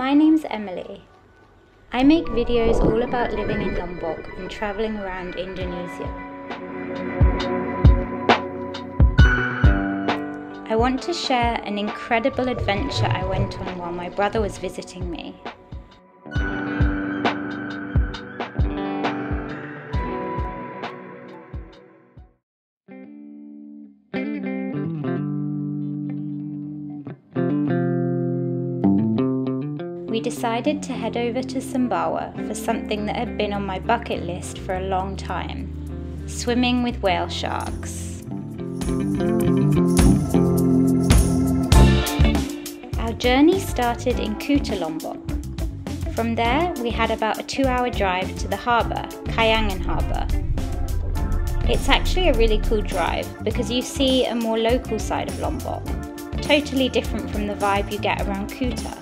My name's Emily. I make videos all about living in Lombok and travelling around Indonesia. I want to share an incredible adventure I went on while my brother was visiting me. We decided to head over to Sumbawa for something that had been on my bucket list for a long time: swimming with whale sharks. Our journey started in Kuta, Lombok. From there, we had about a 2-hour drive to the harbour, Kayangan Harbour. It's actually a really cool drive because you see a more local side of Lombok, totally different from the vibe you get around Kuta.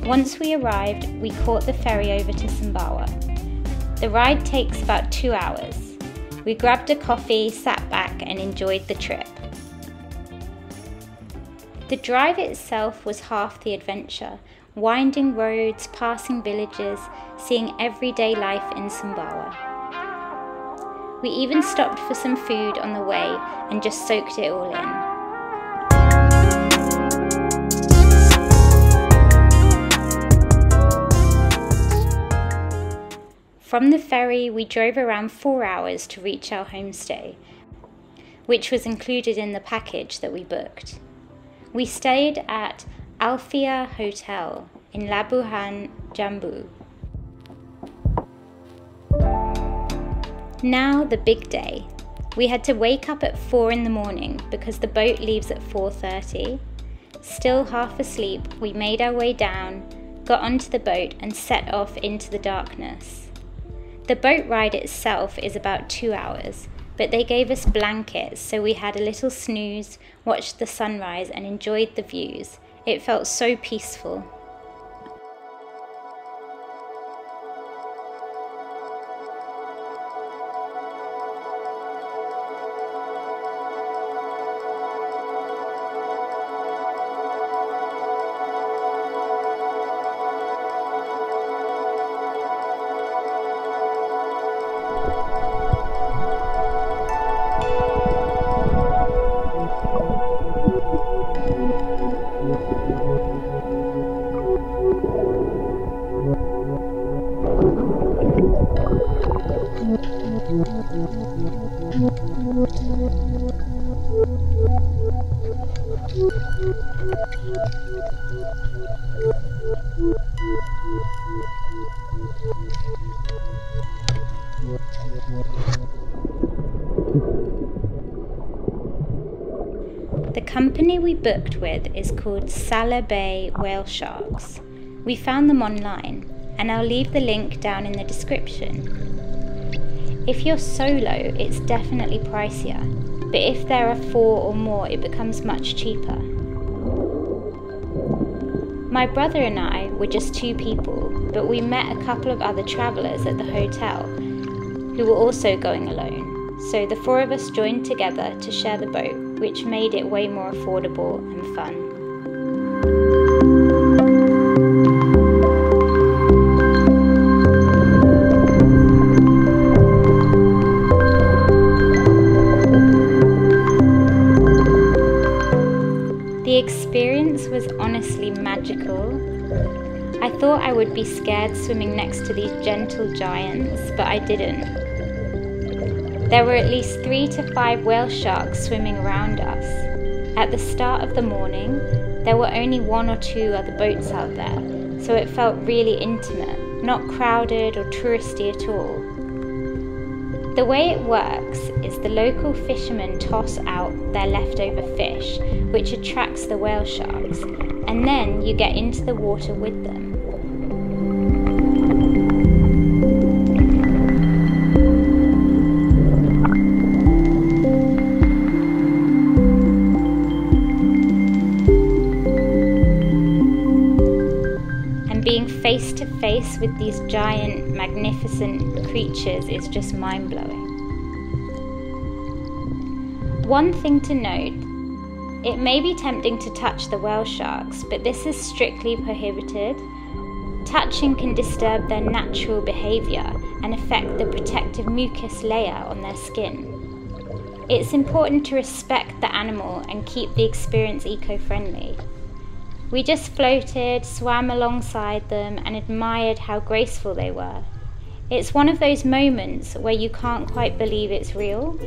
Once we arrived, we caught the ferry over to Sumbawa. The ride takes about 2 hours. We grabbed a coffee, sat back and enjoyed the trip. The drive itself was half the adventure, winding roads, passing villages, seeing everyday life in Sumbawa. We even stopped for some food on the way and just soaked it all in. From the ferry, we drove around 4 hours to reach our homestay, which was included in the package that we booked. We stayed at Alfia Hotel in Labuhan, Jambu. Now the big day. We had to wake up at 4 in the morning because the boat leaves at 4:30. Still half asleep, we made our way down, got onto the boat and set off into the darkness. The boat ride itself is about 2 hours, but they gave us blankets so we had a little snooze, watched the sunrise and enjoyed the views. It felt so peaceful. The company we booked with is called SALEH Whale Sharks. We found them online, and I'll leave the link down in the description. If you're solo, it's definitely pricier, but if there are 4 or more, it becomes much cheaper. My brother and I were just 2 people, but we met a couple of other travellers at the hotel who were also going alone, so the 4 of us joined together to share the boat, which made it way more affordable and fun. The experience was honestly magical. I thought I would be scared swimming next to these gentle giants, but I didn't. There were at least 3 to 5 whale sharks swimming around us. At the start of the morning, there were only 1 or 2 other boats out there, so it felt really intimate, not crowded or touristy at all. The way it works is the local fishermen toss out their leftover fish, which attracts the whale sharks, and then you get into the water with them. Being face to face with these giant, magnificent creatures is just mind-blowing. One thing to note, It may be tempting to touch the whale sharks, but this is strictly prohibited. Touching can disturb their natural behaviour and affect the protective mucus layer on their skin. It's important to respect the animal and keep the experience eco-friendly. We just floated, swam alongside them and admired how graceful they were. It's one of those moments where you can't quite believe it's real.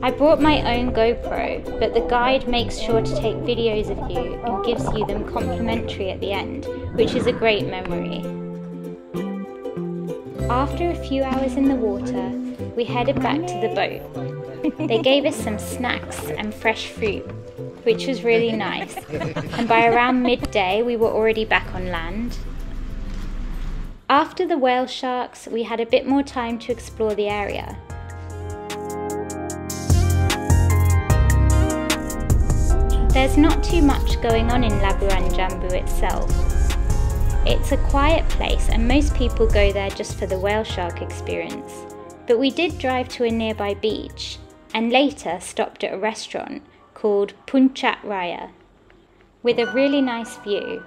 I brought my own GoPro, but the guide makes sure to take videos of you and gives you them complimentary at the end, which is a great memory. After a few hours in the water, we headed back to the boat. They gave us some snacks and fresh fruit, which was really nice, and by around midday we were already back on land. After the whale sharks, we had a bit more time to explore the area. There's not too much going on in Labuan Jambu itself. It's a quiet place and most people go there just for the whale shark experience. But we did drive to a nearby beach and later stopped at a restaurant called PUNCAK RAYA with a really nice view.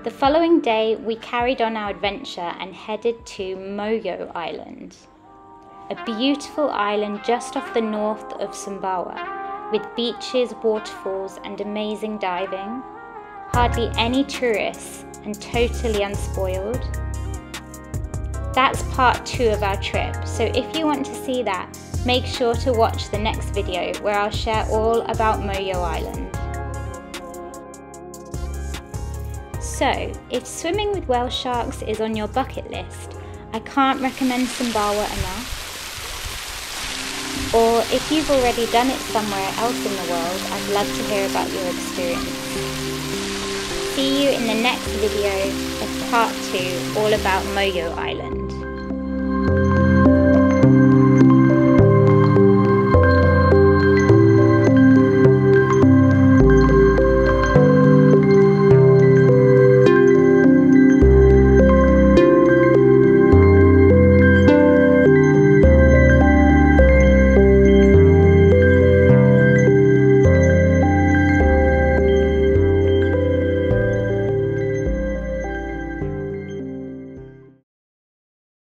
The following day, we carried on our adventure and headed to Mojo Island, a beautiful island just off the north of Sumbawa, with beaches, waterfalls and amazing diving, hardly any tourists and totally unspoiled. That's part 2 of our trip, so if you want to see that, make sure to watch the next video where I'll share all about Mojo Island. So, if swimming with whale sharks is on your bucket list, I can't recommend Sumbawa enough. Or if you've already done it somewhere else in the world, I'd love to hear about your experience. See you in the next video of part 2 all about Mojo Island.